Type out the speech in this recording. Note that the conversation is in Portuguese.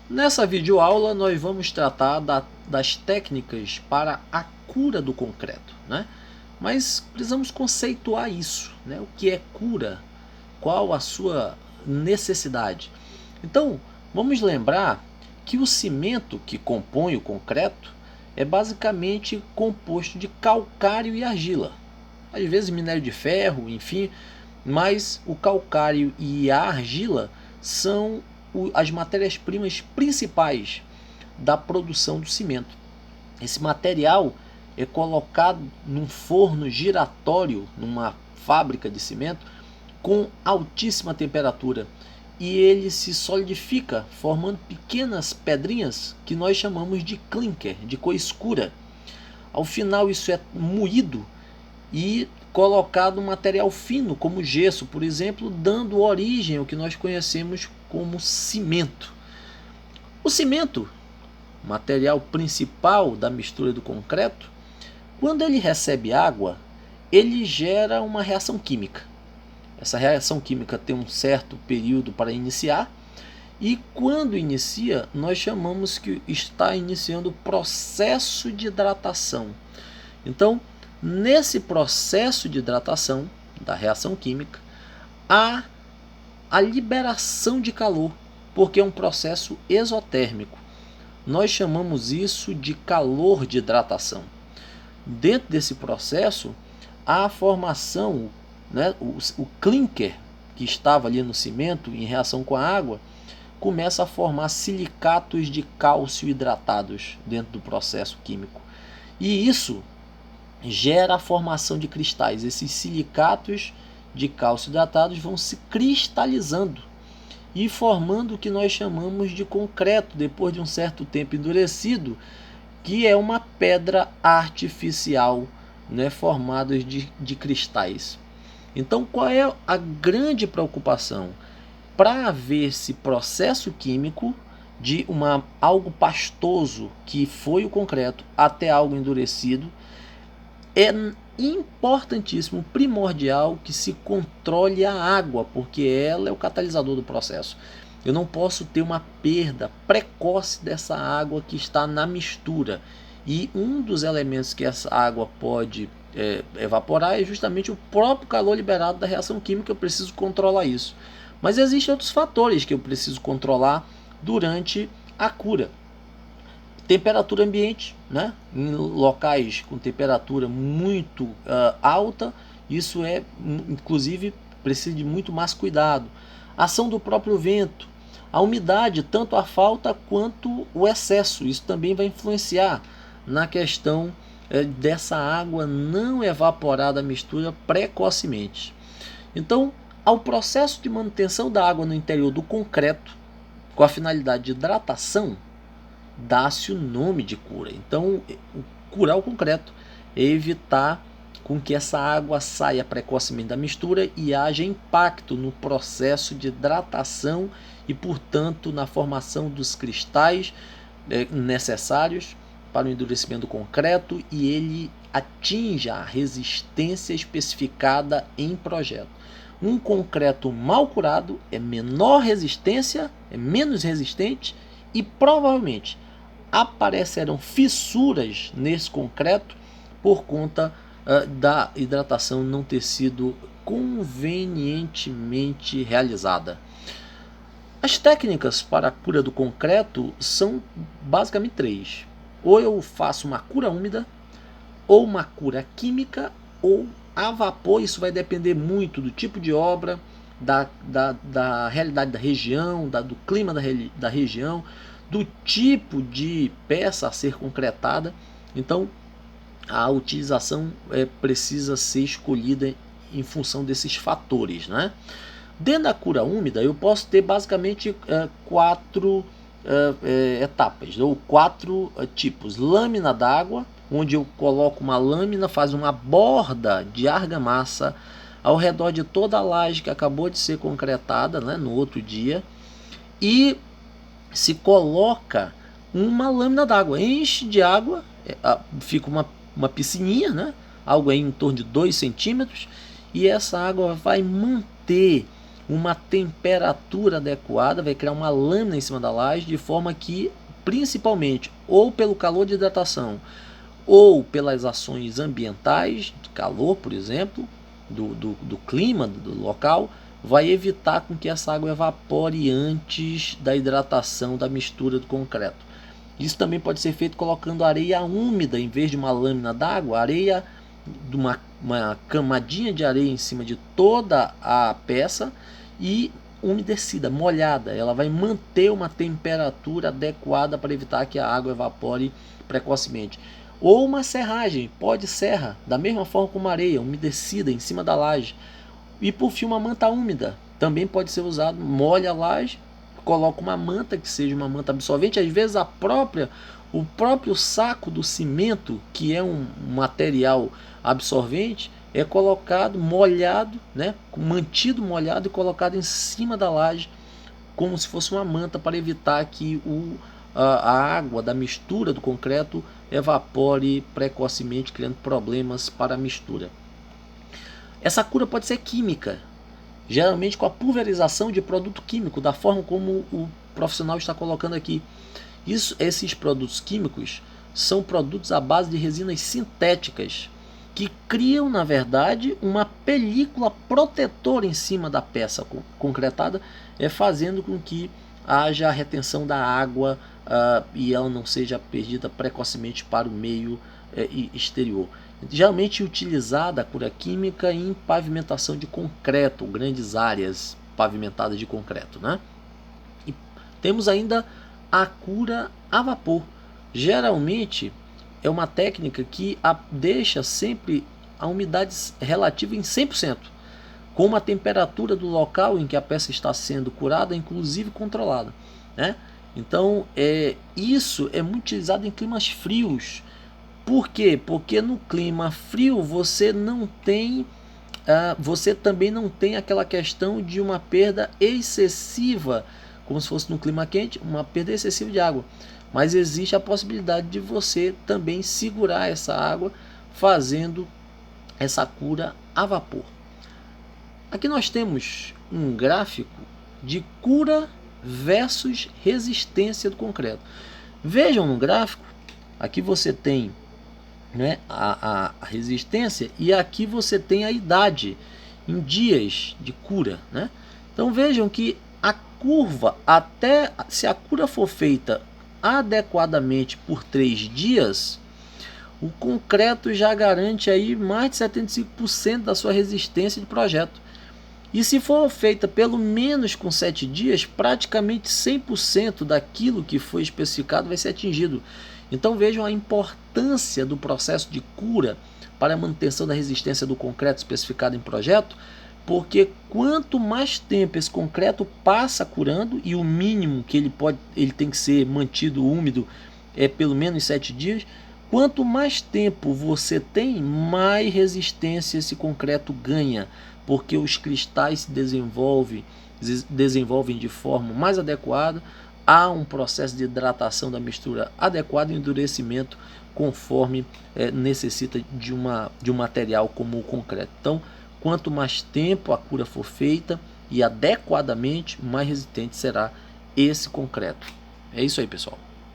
Nessa videoaula nós vamos tratar das técnicas para a cura do concreto, né? Mas precisamos conceituar isso, né? O que é cura? Qual a sua necessidade? Então, vamos lembrar que o cimento que compõe o concreto é basicamente composto de calcário e argila. Às vezes minério de ferro, enfim, mas o calcário e a argila são as matérias-primas principais da produção do cimento. Esse material é colocado num forno giratório, numa fábrica de cimento, com altíssima temperatura, e ele se solidifica formando pequenas pedrinhas que nós chamamos de clinker, de cor escura. Ao final isso é moído e colocado um material fino, como gesso, por exemplo, dando origem ao que nós conhecemos como cimento. O cimento, material principal da mistura do concreto, quando ele recebe água, ele gera uma reação química. Essa reação química tem um certo período para iniciar, e quando inicia, nós chamamos que está iniciando o processo de hidratação. Então, nesse processo de hidratação da reação química, há a liberação de calor, porque é um processo exotérmico. Nós chamamos isso de calor de hidratação. Dentro desse processo, há a formação, né, o clinker que estava ali no cimento em reação com a água, começa a formar silicatos de cálcio hidratados dentro do processo químico. E isso gera a formação de cristais. Esses silicatos de cálcio hidratados vão se cristalizando e formando o que nós chamamos de concreto, depois de um certo tempo endurecido, que é uma pedra artificial, né, formada de cristais. Então, qual é a grande preocupação? Para haver esse processo químico de algo pastoso, que foi o concreto, até algo endurecido, é importantíssimo, primordial que se controle a água, porque ela é o catalisador do processo. Eu não posso ter uma perda precoce dessa água que está na mistura. E um dos elementos que essa água pode evaporar é justamente o próprio calor liberado da reação química. Eu preciso controlar isso. Mas existem outros fatores que eu preciso controlar durante a cura. Temperatura ambiente, né? Em locais com temperatura muito alta, isso inclusive precisa de muito mais cuidado. Ação do próprio vento, a umidade, tanto a falta quanto o excesso, isso também vai influenciar na questão dessa água não evaporar da mistura precocemente. Então, ao processo de manutenção da água no interior do concreto, com a finalidade de hidratação, dá-se o nome de cura. Então, curar o concreto é evitar com que essa água saia precocemente da mistura e haja impacto no processo de hidratação e, portanto, na formação dos cristais necessários para o endurecimento do concreto, e ele atinja a resistência especificada em projeto. Um concreto mal curado é menor resistência, é menos resistente, e provavelmente aparecerão fissuras nesse concreto por conta da hidratação não ter sido convenientemente realizada. As técnicas para a cura do concreto são basicamente três. Ou eu faço uma cura úmida, ou uma cura química, ou a vapor. Isso vai depender muito do tipo de obra, da realidade da região, do clima da região, do tipo de peça a ser concretada. Então, a utilização precisa ser escolhida em função desses fatores, né? Dentro da cura úmida, eu posso ter basicamente quatro etapas, ou quatro tipos. Lâmina d'água, onde eu coloco uma lâmina, faz uma borda de argamassa ao redor de toda a laje que acabou de ser concretada, né, no outro dia, e se coloca uma lâmina d'água, enche de água, fica uma piscininha, né, algo aí em torno de 2 centímetros, e essa água vai manter uma temperatura adequada, vai criar uma lâmina em cima da laje, de forma que, principalmente, ou pelo calor de hidratação, ou pelas ações ambientais, de calor, por exemplo, do clima do local, vai evitar com que essa água evapore antes da hidratação da mistura do concreto. Isso também pode ser feito colocando areia úmida em vez de uma lâmina d'água, areia, uma camadinha de areia em cima de toda a peça e umedecida, molhada. Ela vai manter uma temperatura adequada para evitar que a água evapore precocemente. Ou uma serragem, pó de serra, da mesma forma como areia, umedecida em cima da laje. E por fim, uma manta úmida, também pode ser usado, molha a laje, coloca uma manta que seja uma manta absorvente, às vezes o próprio saco do cimento, que é um material absorvente, é colocado molhado, né, mantido molhado e colocado em cima da laje, como se fosse uma manta, para evitar que a água da mistura do concreto evapore precocemente, criando problemas para a mistura. Essa cura pode ser química, geralmente com a pulverização de produto químico, da forma como o profissional está colocando aqui. Esses produtos químicos são produtos à base de resinas sintéticas, que criam, na verdade, uma película protetora em cima da peça concretada, fazendo com que haja a retenção da água e ela não seja perdida precocemente para o meio exterior. Geralmente utilizada a cura química em pavimentação de concreto, grandes áreas pavimentadas de concreto, né? E temos ainda a cura a vapor. Geralmente é uma técnica que deixa sempre a umidade relativa em 100%, com a temperatura do local em que a peça está sendo curada, inclusive controlada, né? Então, isso é muito utilizado em climas frios. Por quê? Porque no clima frio você também não tem aquela questão de uma perda excessiva, como se fosse no clima quente, uma perda excessiva de água. Mas existe a possibilidade de você também segurar essa água fazendo essa cura a vapor. Aqui nós temos um gráfico de cura versus resistência do concreto. Vejam no gráfico, aqui você tem, né, a resistência, e aqui você tem a idade em dias de cura, né? Então vejam que a curva, até se a cura for feita adequadamente por 3 dias, o concreto já garante aí mais de 75% da sua resistência de projeto. E se for feita pelo menos com 7 dias, praticamente 100% daquilo que foi especificado vai ser atingido. Então vejam a importância do processo de cura para a manutenção da resistência do concreto especificado em projeto, porque quanto mais tempo esse concreto passa curando, e o mínimo que ele tem que ser mantido úmido é pelo menos 7 dias, quanto mais tempo você tem, mais resistência esse concreto ganha, porque os cristais se desenvolvem de forma mais adequada, há um processo de hidratação da mistura adequado e endurecimento conforme necessita de um material como o concreto. Então, quanto mais tempo a cura for feita e adequadamente, mais resistente será esse concreto. É isso aí, pessoal.